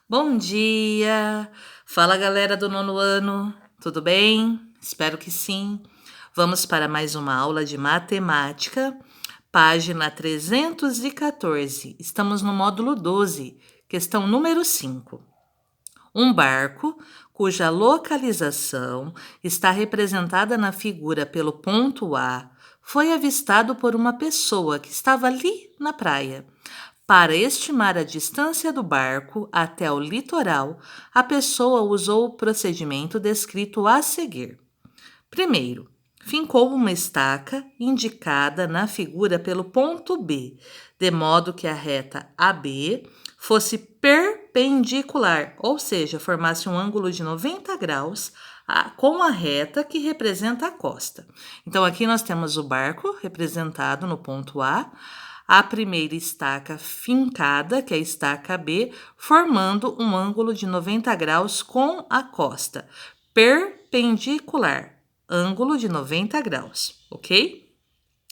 Bom dia! Fala galera do nono ano, tudo bem? Espero que sim. Vamos para mais uma aula de matemática, página 314. Estamos no módulo 12, questão número 5. Um barco, cuja localização está representada na figura pelo ponto A, foi avistado por uma pessoa que estava ali na praia. Para estimar a distância do barco até o litoral, a pessoa usou o procedimento descrito a seguir. Primeiro, fincou uma estaca indicada na figura pelo ponto B, de modo que a reta AB fosse perpendicular, ou seja, formasse um ângulo de 90 graus com a reta que representa a costa. Então, aqui nós temos o barco representado no ponto A primeira estaca fincada, que é a estaca B, formando um ângulo de 90 graus com a costa, perpendicular, ângulo de 90 graus, ok?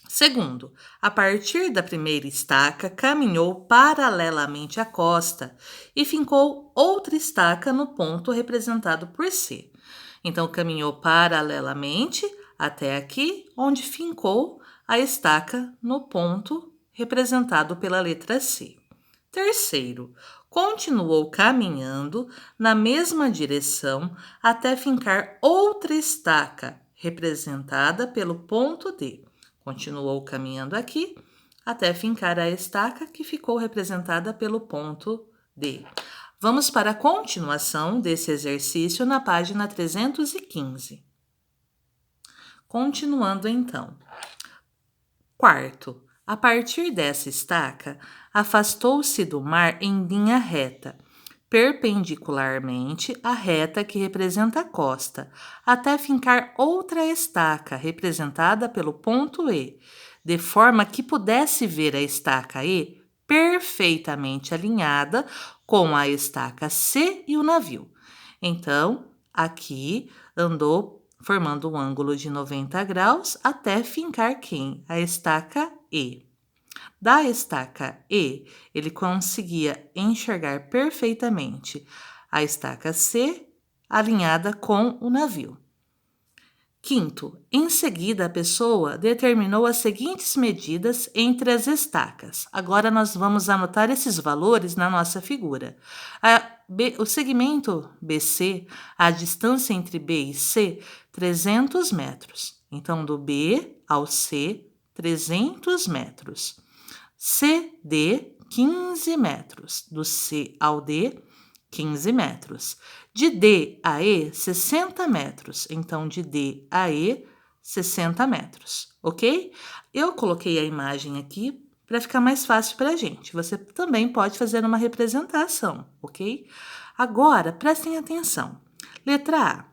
Segundo, a partir da primeira estaca, caminhou paralelamente à costa e fincou outra estaca no ponto representado por C. Então, caminhou paralelamente até aqui, onde fincou a estaca no ponto representado pela letra C. Terceiro, continuou caminhando na mesma direção até fincar outra estaca, representada pelo ponto D. Continuou caminhando aqui até fincar a estaca que ficou representada pelo ponto D. Vamos para a continuação desse exercício na página 315. Continuando então. Quarto, a partir dessa estaca, afastou-se do mar em linha reta, perpendicularmente à reta que representa a costa, até fincar outra estaca, representada pelo ponto E, de forma que pudesse ver a estaca E perfeitamente alinhada com a estaca C e o navio. Então, aqui andou formando um ângulo de 90 graus até fincar quem? A estaca E. Da estaca E, ele conseguia enxergar perfeitamente a estaca C alinhada com o navio. Quinto, em seguida a pessoa determinou as seguintes medidas entre as estacas. Agora nós vamos anotar esses valores na nossa figura. O segmento BC, a distância entre B e C, 300 metros. Então, do B ao C, 300 metros. CD, 15 metros. Do C ao D, 15 metros. De D a E, 60 metros. Então, de D a E, 60 metros, ok? Eu coloquei a imagem aqui para ficar mais fácil para a gente. Você também pode fazer uma representação, ok? Agora, prestem atenção. Letra A.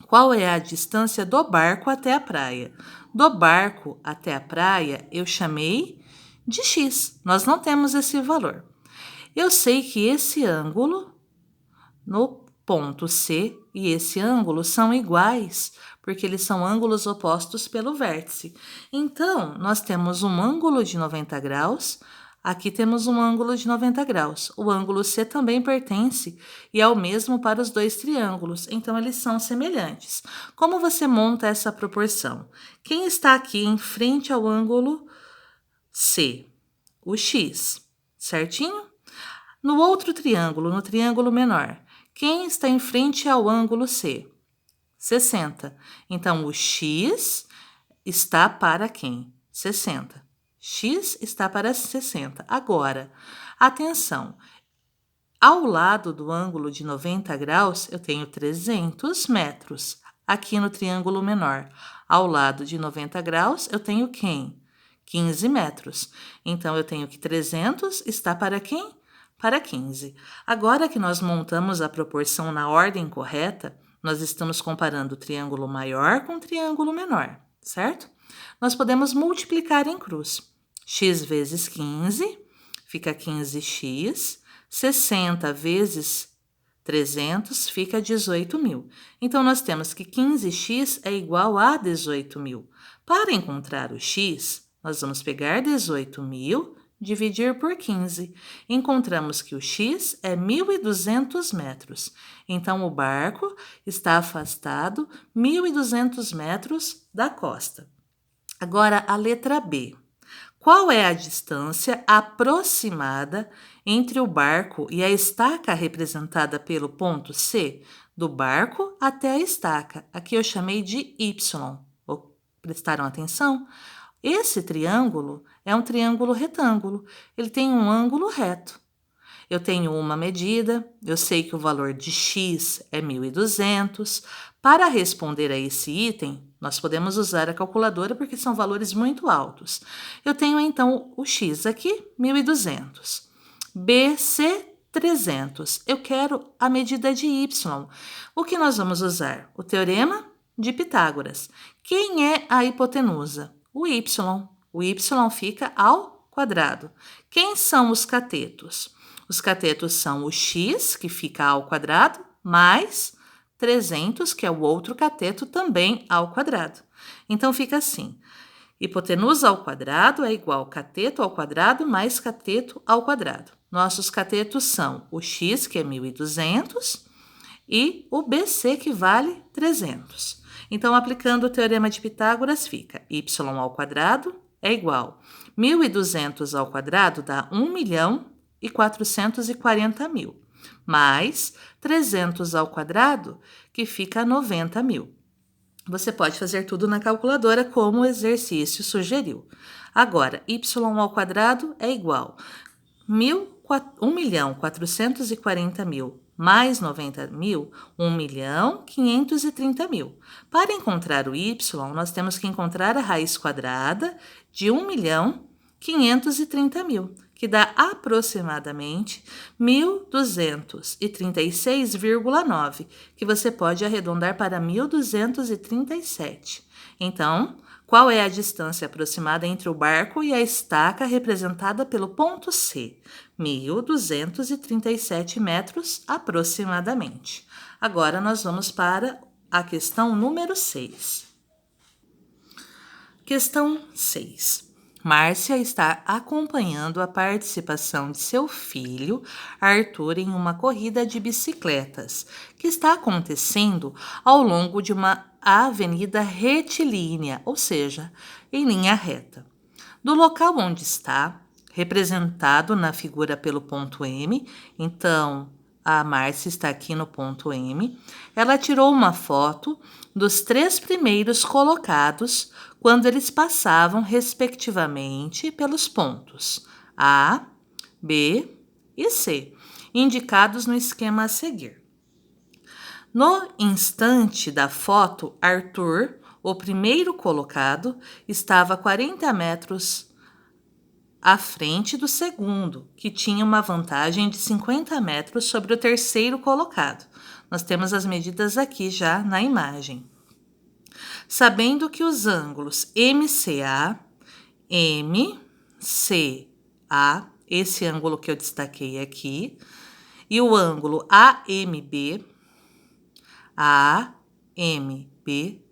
Qual é a distância do barco até a praia? Do barco até a praia, eu chamei de X. Nós não temos esse valor. Eu sei que esse ângulo no ponto C e esse ângulo são iguais, porque eles são ângulos opostos pelo vértice. Então, nós temos um ângulo de 90 graus, aqui temos um ângulo de 90 graus. O ângulo C também pertence e é o mesmo para os dois triângulos, então eles são semelhantes. Como você monta essa proporção? Quem está aqui em frente ao ângulo C? O X, certinho? No outro triângulo, no triângulo menor, quem está em frente ao ângulo C? 60. Então, o X está para quem? 60. X está para 60. Agora, atenção. Ao lado do ângulo de 90 graus, eu tenho 300 metros. Aqui no triângulo menor. Ao lado de 90 graus, eu tenho quem? 15 metros. Então, eu tenho que 300 está para quem? Para 15. Agora que nós montamos a proporção na ordem correta, nós estamos comparando o triângulo maior com o triângulo menor, certo? Nós podemos multiplicar em cruz. X vezes 15 fica 15x, 60 vezes 300 fica 18.000. Então, nós temos que 15x é igual a 18.000. Para encontrar o x, nós vamos pegar 18.000 dividir por 15. Encontramos que o x é 1.200 metros. Então, o barco está afastado 1.200 metros da costa. Agora, a letra B. Qual é a distância aproximada entre o barco e a estaca representada pelo ponto C? Do barco até a estaca. Aqui eu chamei de Y. Prestaram atenção? Esse triângulo é um triângulo retângulo. Ele tem um ângulo reto. Eu tenho uma medida, eu sei que o valor de x é 1.200. Para responder a esse item, nós podemos usar a calculadora porque são valores muito altos. Eu tenho então o x aqui, 1.200. BC, 300. Eu quero a medida de y. O que nós vamos usar? O teorema de Pitágoras. Quem é a hipotenusa? O y. O y fica ao quadrado. Quem são os catetos? Os catetos são o x, que fica ao quadrado, mais 300, que é o outro cateto, também ao quadrado. Então, fica assim. Hipotenusa ao quadrado é igual cateto ao quadrado mais cateto ao quadrado. Nossos catetos são o x, que é 1.200, e o BC, que vale 300. Então, aplicando o teorema de Pitágoras, fica y ao quadrado é igual 1.200 ao quadrado dá 1.440.000, mais 300 ao quadrado, que fica 90.000. Você pode fazer tudo na calculadora, como o exercício sugeriu. Agora, y ao quadrado é igual 1.440.000 mais 90.000, 1.530.000. Para encontrar o y, nós temos que encontrar a raiz quadrada de 1.530.000, que dá aproximadamente 1.236,9, que você pode arredondar para 1.237. Então, qual é a distância aproximada entre o barco e a estaca representada pelo ponto C? 1.237 metros aproximadamente. Agora nós vamos para a questão número 6. Questão 6. Márcia está acompanhando a participação de seu filho, Arthur, em uma corrida de bicicletas, que está acontecendo ao longo de uma avenida retilínea, ou seja, em linha reta. Do local onde está, representado na figura pelo ponto M, então a Márcia está aqui no ponto M, ela tirou uma foto dos 3 primeiros colocados quando eles passavam, respectivamente, pelos pontos A, B e C, indicados no esquema a seguir. No instante da foto, Arthur, o primeiro colocado, estava a 40 metros à frente do segundo, que tinha uma vantagem de 50 metros sobre o terceiro colocado. Nós temos as medidas aqui já na imagem. Sabendo que os ângulos MCA, MCA, esse ângulo que eu destaquei aqui, e o ângulo AMB,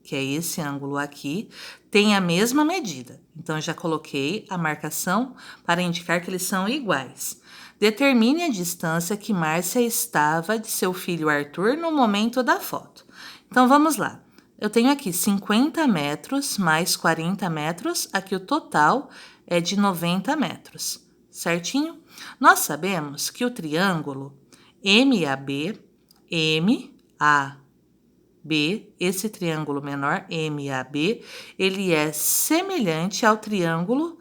que é esse ângulo aqui, tem a mesma medida. Então, já coloquei a marcação para indicar que eles são iguais. Determine a distância que Márcia estava de seu filho Arthur no momento da foto. Então, vamos lá. Eu tenho aqui 50 metros mais 40 metros, aqui o total é de 90 metros, certinho? Nós sabemos que o triângulo MAB, esse triângulo menor, MAB, ele é semelhante ao triângulo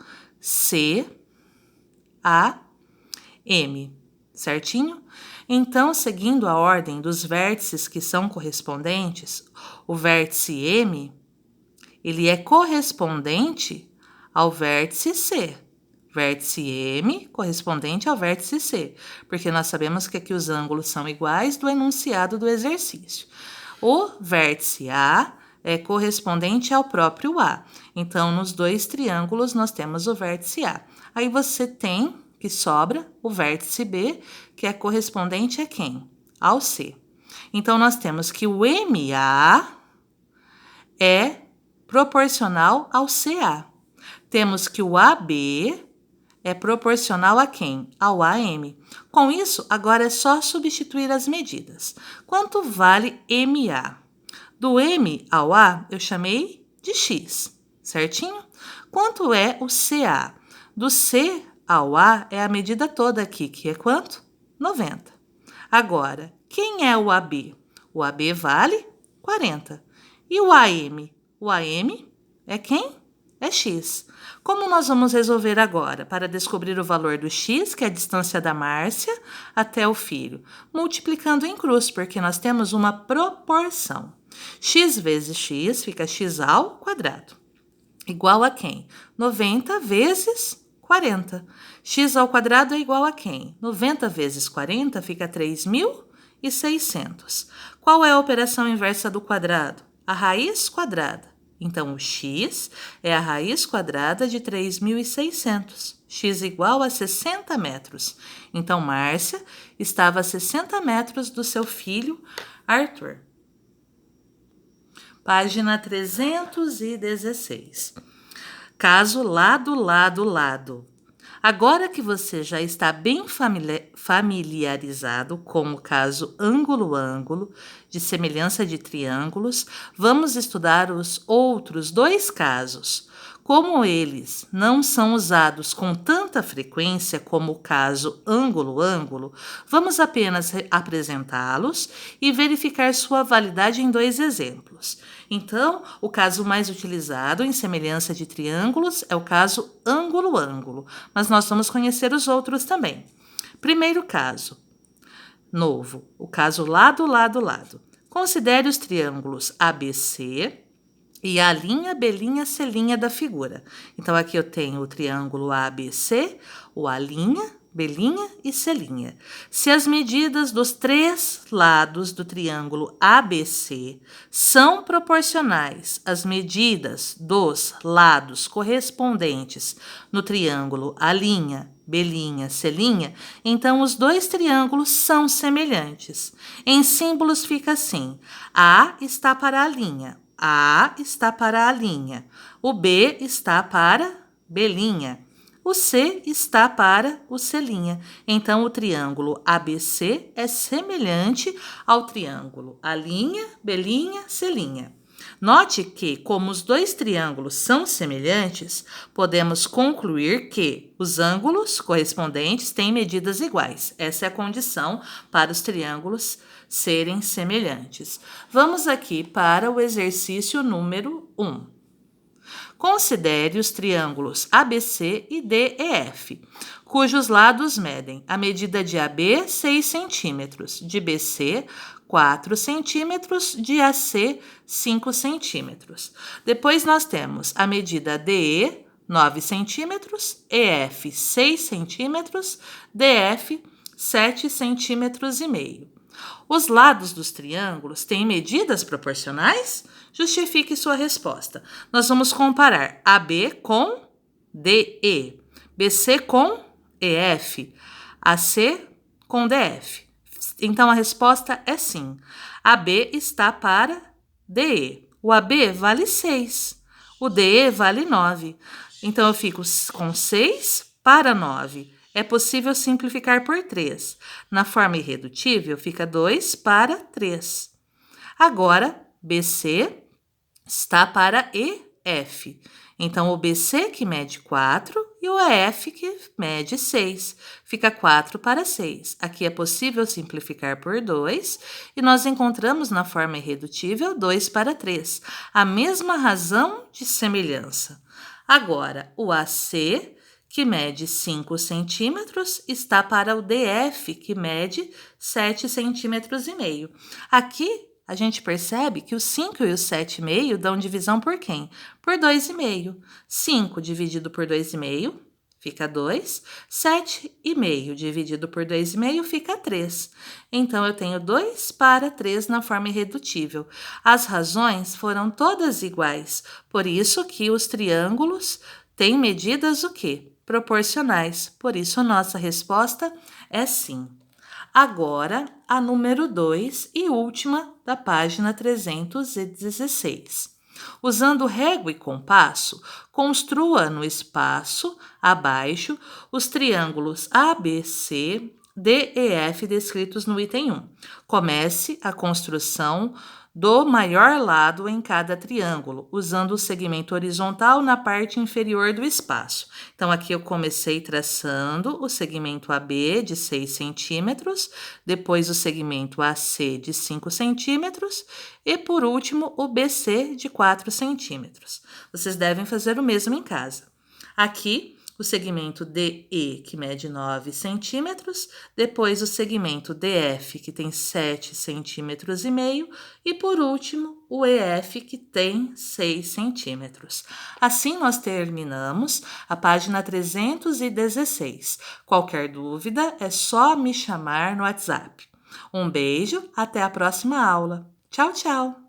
CAM, certinho? Então, seguindo a ordem dos vértices que são correspondentes, o vértice M, ele é correspondente ao vértice C. Vértice M correspondente ao vértice C, porque nós sabemos que aqui os ângulos são iguais do enunciado do exercício. O vértice A é correspondente ao próprio A. Então, nos 2 triângulos, nós temos o vértice A. Aí você tem, que sobra, o vértice B, que é correspondente a quem? Ao C. Então, nós temos que o MA é proporcional ao CA. Temos que o AB é proporcional a quem? Ao AM. Com isso, agora é só substituir as medidas. Quanto vale MA? Do M ao A, eu chamei de X, certinho? Quanto é o CA? Do C ao A é a medida toda aqui, que é quanto? 90. Agora, quem é o AB? O AB vale 40. E o AM? O AM é quem? É X. Como nós vamos resolver agora para descobrir o valor do X, que é a distância da Márcia, até o filho? Multiplicando em cruz, porque nós temos uma proporção. X vezes X fica X ao quadrado. Igual a quem? 90 vezes 40. X ao quadrado é igual a quem? 90 vezes 40 fica 3.600. Qual é a operação inversa do quadrado? A raiz quadrada. Então, o x é a raiz quadrada de 3.600. X igual a 60 metros. Então, Márcia estava a 60 metros do seu filho, Arthur. Página 316. Caso lado, lado, lado. Agora que você já está bem familiarizado com o caso ângulo-ângulo, de semelhança de triângulos, vamos estudar os outros dois casos. Como eles não são usados com tanta frequência como o caso ângulo-ângulo, vamos apenas apresentá-los e verificar sua validade em dois exemplos. Então, o caso mais utilizado em semelhança de triângulos é o caso ângulo-ângulo, mas nós vamos conhecer os outros também. Primeiro caso, novo, o caso lado, lado, lado. Considere os triângulos ABC e a linha, B', C' da figura. Então, aqui eu tenho o triângulo ABC, o A', B' e C'. Se as medidas dos três lados do triângulo ABC são proporcionais às medidas dos lados correspondentes no triângulo A', B', C', então os dois triângulos são semelhantes. Em símbolos fica assim: A está para a linha, A está para a linha, o B está para B', o C está para o C'. Então, o triângulo ABC é semelhante ao triângulo A', B', C'. Note que, como os dois triângulos são semelhantes, podemos concluir que os ângulos correspondentes têm medidas iguais. Essa é a condição para os triângulos serem semelhantes. Vamos aqui para o exercício número 1. Considere os triângulos ABC e DEF, cujos lados medem a medida de AB, 6 centímetros, de BC, 4 centímetros, de AC, 5 centímetros. Depois nós temos a medida DE, 9 centímetros, EF, 6 centímetros, DF, 7 centímetros e meio. Os lados dos triângulos têm medidas proporcionais? Justifique sua resposta. Nós vamos comparar AB com DE, BC com EF, AC com DF. Então, a resposta é sim. AB está para DE. O AB vale 6. O DE vale 9. Então, eu fico com 6 para 9. É possível simplificar por 3. Na forma irredutível, fica 2 para 3. Agora, BC está para EF. Então, o BC que mede 4 e o EF que mede 6. Fica 4 para 6. Aqui é possível simplificar por 2 e nós encontramos na forma irredutível 2 para 3. A mesma razão de semelhança. Agora, o AC, que mede 5 centímetros, está para o DF, que mede 7 centímetros e meio. Aqui, a gente percebe que o 5 e o 7,5 dão divisão por quem? Por 2,5. 5 dividido por 2,5 fica 2. 7,5 dividido por 2,5 fica 3. Então, eu tenho 2 para 3 na forma irredutível. As razões foram todas iguais. Por isso que os triângulos têm medidas o quê? Proporcionais. Por isso, nossa resposta é sim. Agora, a número 2 e última da página 316. Usando régua e compasso, construa no espaço abaixo os triângulos ABC, D e F descritos no item 1. Comece a construção do maior lado em cada triângulo, usando o segmento horizontal na parte inferior do espaço. Então, aqui eu comecei traçando o segmento AB de 6 centímetros, depois o segmento AC de 5 centímetros e, por último, o BC de 4 centímetros. Vocês devem fazer o mesmo em casa. Aqui, o segmento DE, que mede 9 centímetros, depois o segmento DF, que tem 7 centímetros e meio, e por último, o EF, que tem 6 centímetros. Assim, nós terminamos a página 316. Qualquer dúvida, é só me chamar no WhatsApp. Um beijo, até a próxima aula. Tchau, tchau!